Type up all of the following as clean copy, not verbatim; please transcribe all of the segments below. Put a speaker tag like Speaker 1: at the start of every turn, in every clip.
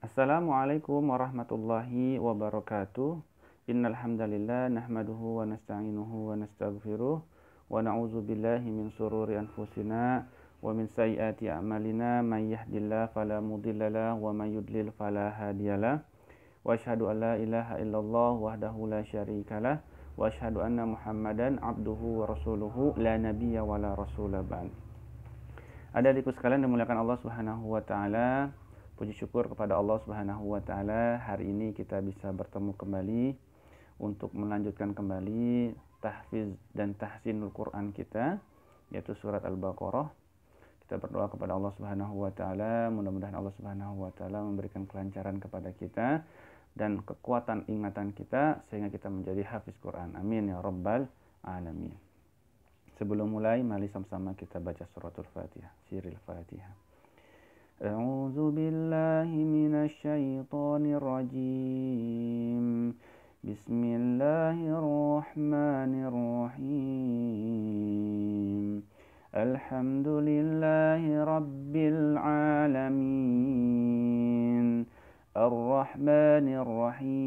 Speaker 1: Assalamualaikum warahmatullahi wabarakatuh. Innal hamdalillah nahmaduhu wa nasta'inuhu wa nastaghfiruh wa na'udzu billahi min shururi anfusina wa min sayyiati a'malina may yahdihillahu fala mudhillalah wa may yudlil fala hadiyalah. Wa asyhadu an la ilaha illallah wahdahu la syarikalah wa asyhadu anna Muhammadan abduhu wa rasuluhu la nabiyya wa la rasula ba'd. Adik-adikku sekalian dimuliakan Allah Subhanahu wa taala. Puji syukur kepada Allah Subhanahu wa taala, hari ini kita bisa bertemu kembali untuk melanjutkan kembali tahfiz dan tahsinul Quran kita, yaitu surat Al-Baqarah. Kita berdoa kepada Allah Subhanahu wa taala, mudah-mudahan Allah Subhanahu wa taala memberikan kelancaran kepada kita dan kekuatan ingatan kita sehingga kita menjadi hafiz Quran. Amin ya rabbal alamin. Sebelum mulai, mari sama-sama kita baca suratul Fatihah, siril Fatihah. A'udzu billahi minasy syaithanir rajim. Bismillahirrahmanirrahim. Alhamdulillahi rabbil alamin. Ar-Rahmanir Rahim.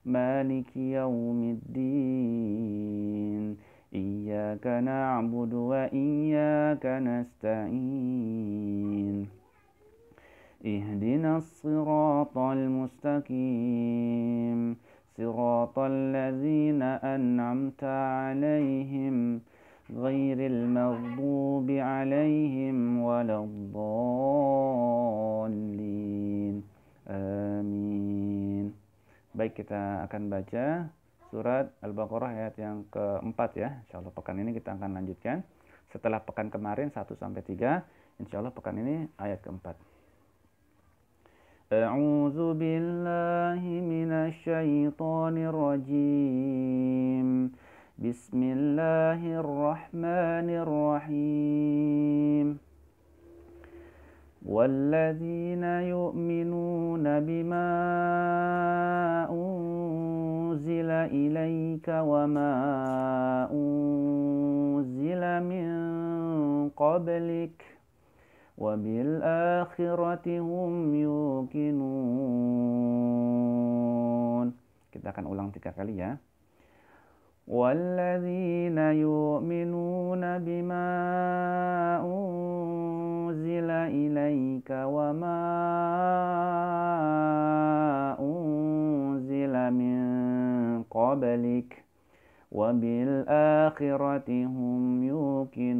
Speaker 1: Maliki yaumiddin. Iyyaka na'budu wa iyyaka nasta'in. Ihdinas siratal mustaqim. Siratal ladzina an'amta 'alaihim ghairil maghdubi 'alaihim waladdallin. Amin. Baik, kita akan baca surat Al-Baqarah ayat yang keempat ya. Insyaallah pekan ini kita akan lanjutkan. Setelah pekan kemarin 1-3, insyaallah pekan ini ayat keempat. A'udzu billahi minasy syaithanir rajim. Bismillahirrahmanirrahim. وَالَّذِينَ يُؤْمِنُونَ بِمَا أُنزِلَ إِلَيْكَ وَمَا أُنزِلَ مِن قَبْلِكَ وَبِالْآخِرَةِ هُمْ يُوقِنُونَ. Kita akan ulang 3 kali ya. وَالَّذِينَ يُؤْمِنُونَ بِمَا أُنزِلَ إِلَيْكَ وَمَا أُنزِلَ مِن قَبْلِكَ وَبِالْآخِرَةِ هُمْ يُوقِنُونَ.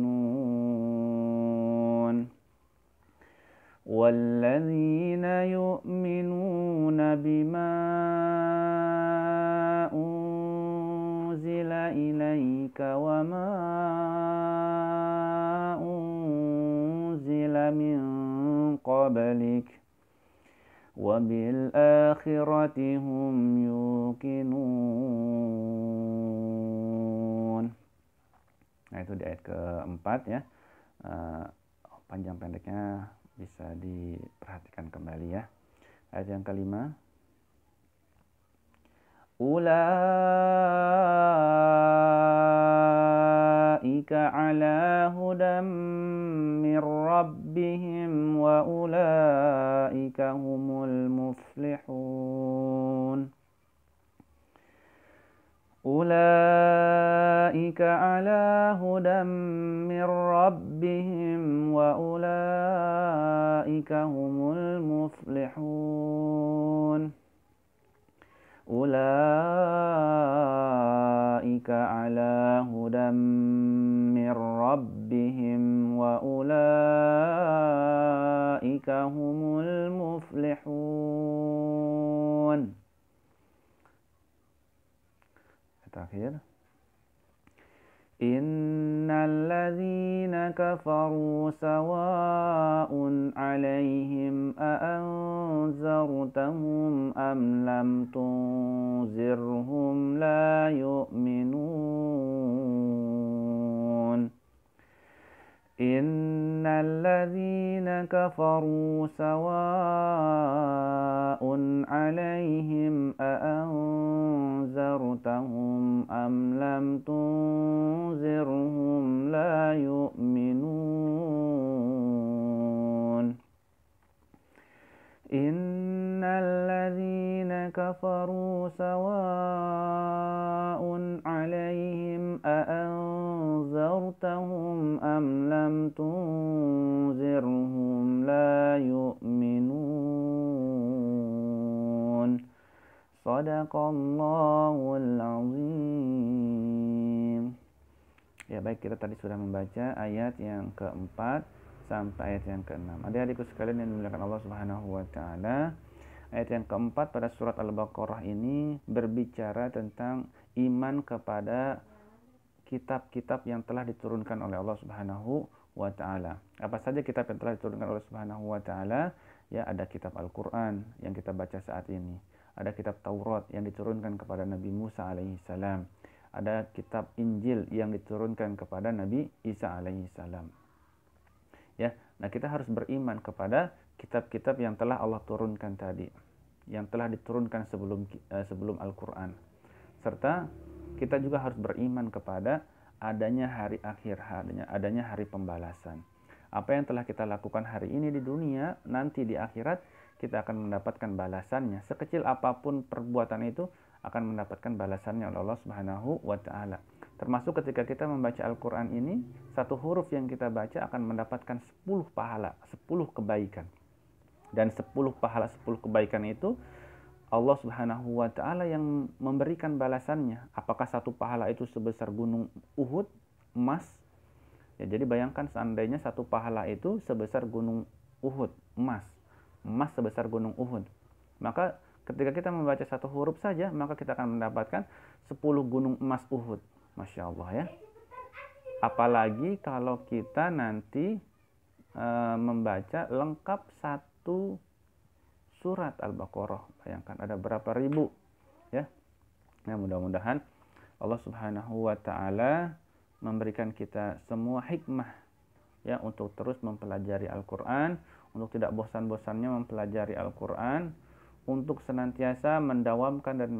Speaker 1: وَالَّذِينَ يُؤْمِنُونَ بِمَا أُنزِلَ إِلَيْكَ وَمَا أُنزِلَ مِن قَبْلِكَ وَبِالْآخِرَةِ هُمْ يُوقِنُونَ. Nah, itu di ayat keempat ya. Panjang pendeknya bisa diperhatikan kembali ya. Ayat yang kelima. Ulaika ala hudam min rabbihim wa ulaika humul muflihun. Ulaika ala hudam min rabbihim wa ulaika humul muflihun. Ulaika ala hudam min rabbihim wa ulaika humul muflihun. Terakhir. Innal ladzina kafaru sawa'un 'alaihim a'anzartahum am lam tunzirhum la yu'minun. Innal ladzina kafaru sawa'un 'alaihim a'anzartahum am lam tunzirhum la yu'minun. كفروا سواء عليهم أأنذرتهم أم لم تنذرهم لا يؤمنون صدق الله العظيم. Ya baik, kita tadi sudah membaca ayat yang keempat sampai ayat yang keenam. Adik-adikku sekalian yang dimuliakan Allah Subhanahu wa taala, ayat yang keempat pada surat Al-Baqarah ini berbicara tentang iman kepada kitab-kitab yang telah diturunkan oleh Allah Subhanahu wa taala. Apa saja kitab yang telah diturunkan oleh Allah Subhanahu wa taala? Ya, ada kitab Al-Qur'an yang kita baca saat ini. Ada kitab Taurat yang diturunkan kepada Nabi Musa alaihissalam. Ada kitab Injil yang diturunkan kepada Nabi Isa alaihissalam. Ya, nah kita harus beriman kepada kitab-kitab yang telah Allah turunkan tadi, yang telah diturunkan sebelum Al-Qur'an. Serta kita juga harus beriman kepada adanya hari akhir, adanya hari pembalasan. Apa yang telah kita lakukan hari ini di dunia, nanti di akhirat kita akan mendapatkan balasannya. Sekecil apapun perbuatan itu akan mendapatkan balasannya oleh Allah Subhanahu wa taala. Termasuk ketika kita membaca Al-Qur'an ini, satu huruf yang kita baca akan mendapatkan 10 pahala, 10 kebaikan. Dan 10 pahala, 10 kebaikan itu Allah Subhanahu wa taala yang memberikan balasannya. Apakah satu pahala itu sebesar gunung Uhud, emas? Ya, jadi bayangkan seandainya satu pahala itu sebesar gunung Uhud, emas. Emas sebesar gunung Uhud. Maka ketika kita membaca satu huruf saja, maka kita akan mendapatkan 10 gunung emas Uhud. Masya Allah ya. Apalagi kalau kita nanti membaca lengkap satu surat Al-Baqarah. Bayangkan ada berapa ribu ya. Nah, mudah-mudahan Allah Subhanahu wa taala memberikan kita semua hikmah ya untuk terus mempelajari Al-Qur'an, untuk tidak bosan-bosannya mempelajari Al-Qur'an, untuk senantiasa mendawamkan dan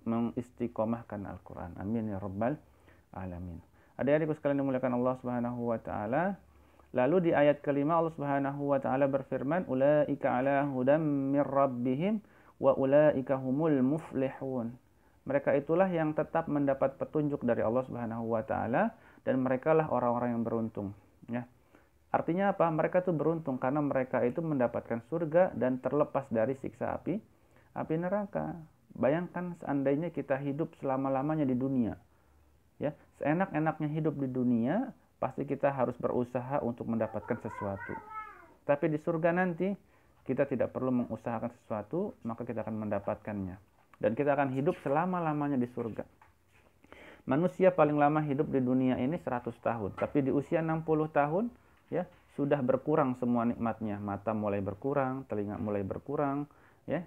Speaker 1: mengistiqomahkan Al-Qur'an. Amin ya rabbal alamin. Adik-adikku sekalian dimuliakan Allah Subhanahu wa taala. Lalu di ayat kelima Allah Subhanahu wa taala berfirman, ulaika ala hudam mir rabbihim wa ulaika humul muflihun. Mereka itulah yang tetap mendapat petunjuk dari Allah Subhanahu wa taala dan merekalah orang-orang yang beruntung, ya. Artinya apa? Mereka itu beruntung karena mereka itu mendapatkan surga dan terlepas dari siksa api neraka. Bayangkan seandainya kita hidup selama-lamanya di dunia. Ya, seenak-enaknya hidup di dunia, pasti kita harus berusaha untuk mendapatkan sesuatu. Tapi di surga nanti kita tidak perlu mengusahakan sesuatu, maka kita akan mendapatkannya. Dan kita akan hidup selama-lamanya di surga. Manusia paling lama hidup di dunia ini 100 tahun. Tapi di usia 60 tahun, ya, sudah berkurang semua nikmatnya. Mata mulai berkurang, telinga mulai berkurang, ya.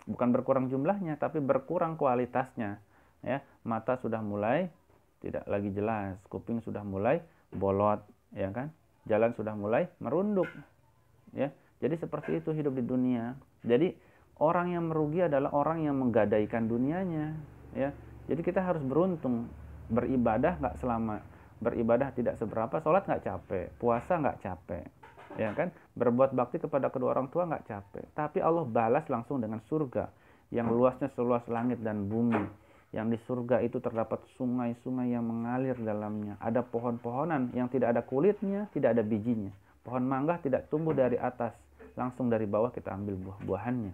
Speaker 1: Bukan berkurang jumlahnya, tapi berkurang kualitasnya. Ya, mata sudah mulai tidak lagi jelas, kuping sudah mulai bolot, ya kan? Jalan sudah mulai merunduk. Ya. Jadi seperti itu hidup di dunia. Jadi orang yang merugi adalah orang yang menggadaikan dunianya, ya. Jadi kita harus beruntung. Beribadah nggak selama, beribadah tidak seberapa, sholat nggak capek, puasa nggak capek, ya kan? Berbuat bakti kepada kedua orang tua nggak capek. Tapi Allah balas langsung dengan surga yang luasnya seluas langit dan bumi. Yang di surga itu terdapat sungai-sungai yang mengalir dalamnya. Ada pohon-pohonan yang tidak ada kulitnya, tidak ada bijinya. Pohon mangga tidak tumbuh dari atas, langsung dari bawah kita ambil buah-buahannya.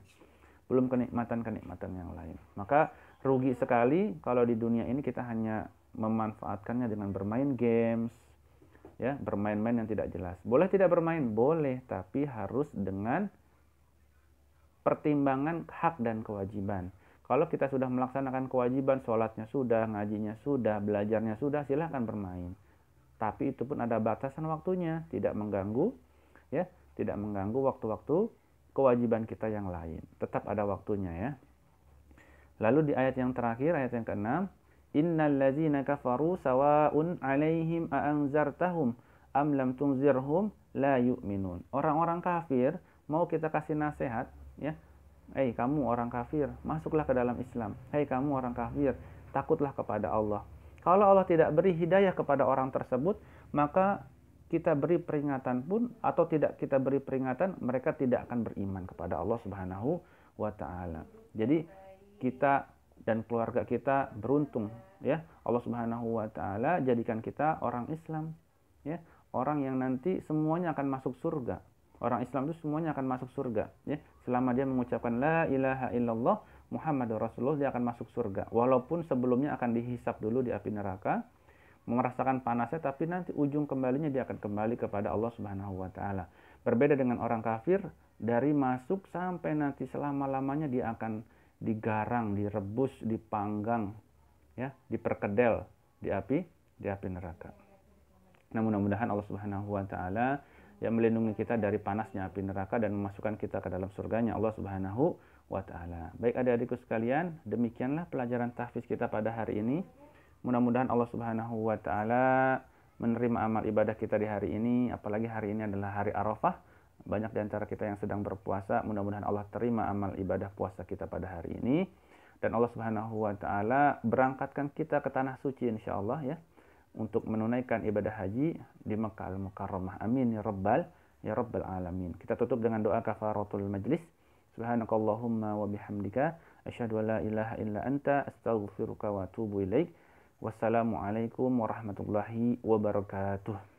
Speaker 1: Belum kenikmatan-kenikmatan yang lain. Maka rugi sekali kalau di dunia ini kita hanya memanfaatkannya dengan bermain games, ya, bermain-main yang tidak jelas. Boleh tidak bermain? Boleh, tapi harus dengan pertimbangan hak dan kewajiban. Kalau kita sudah melaksanakan kewajiban, sholatnya sudah, ngajinya sudah, belajarnya sudah, silahkan bermain. Tapi itu pun ada batasan waktunya, tidak mengganggu, ya, tidak mengganggu waktu-waktu kewajiban kita yang lain. Tetap ada waktunya, ya. Lalu di ayat yang terakhir, ayat yang ke-6, innal ladzina kafaru sawa'un 'alaihim a'anzartahum am lam tunzirhum la yu'minun. Orang-orang kafir mau kita kasih nasihat, ya. Hei kamu orang kafir, masuklah ke dalam Islam. Hei kamu orang kafir, takutlah kepada Allah. Kalau Allah tidak beri hidayah kepada orang tersebut, maka kita beri peringatan pun atau tidak kita beri peringatan, mereka tidak akan beriman kepada Allah Subhanahu wa taala. Jadi kita dan keluarga kita beruntung, ya. Allah Subhanahu wa taala jadikan kita orang Islam, ya. Orang yang nanti semuanya akan masuk surga. Orang Islam itu semuanya akan masuk surga, ya. Selama dia mengucapkan la ilaha illallah Muhammadur Rasulullah, dia akan masuk surga. Walaupun sebelumnya akan dihisap dulu di api neraka, merasakan panasnya, tapi nanti ujung kembalinya dia akan kembali kepada Allah Subhanahu wa taala. Berbeda dengan orang kafir, dari masuk sampai nanti selama-lamanya dia akan digarang, direbus, dipanggang, ya, diperkedel di api neraka. Nah, mudah-mudahan Allah Subhanahu wa taala yang melindungi kita dari panasnya api neraka dan memasukkan kita ke dalam surganya Allah Subhanahu wa taala. Baik adik-adikku sekalian, demikianlah pelajaran tahfiz kita pada hari ini. Mudah-mudahan Allah Subhanahu wa taala menerima amal ibadah kita di hari ini, apalagi hari ini adalah hari Arafah. Banyak di antara kita yang sedang berpuasa, mudah-mudahan Allah terima amal ibadah puasa kita pada hari ini. Dan Allah Subhanahu wa taala berangkatkan kita ke tanah suci insyaallah, ya, untuk menunaikan ibadah haji di Makkah Al-Mukarramah. Amin ya rabbal alamin. Kita tutup dengan doa kafaratul majlis. Subhanakallahumma wa bihamdika asyhadu an la ilaha illa anta astaghfiruka wa atubu ilaik. Wassalamualaikum warahmatullahi wabarakatuh.